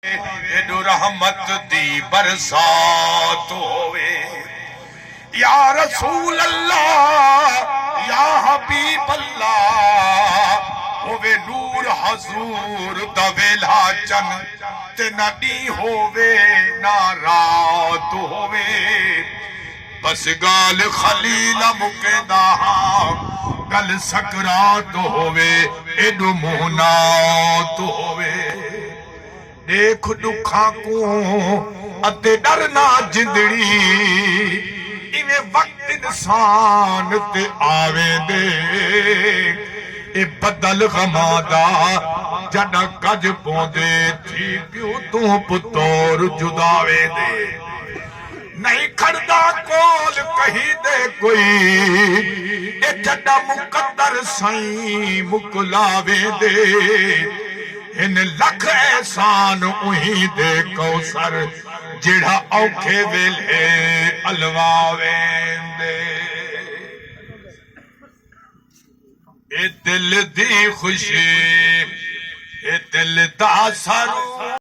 एडो रहमत दी बरसात होवे या रसूल अल्लाह या हबीब अल्लाह होवे नूर हजूर दा वेला चन ते ना दी होवे ना रात होवे बस गाल खलील मुकेदा गल सकरात होवे एडो मोहनात होवे देख दुखा को अते डरना जिंदड़ी इवे वक्त इंसान ते आवे दे ए बदल गमादा जड़ा कज पौंदे थी प्यो तू पुतोर जुदावे दे नहीं खड़दा कोल कही दे कोई ए जड़ा मुकद्दर सई मुकलावे दे इन लख एहसान उही दे कौसर जेड़ा औखे वेले अलवावे दे ए दिल दी खुशी ए दिल दा सरू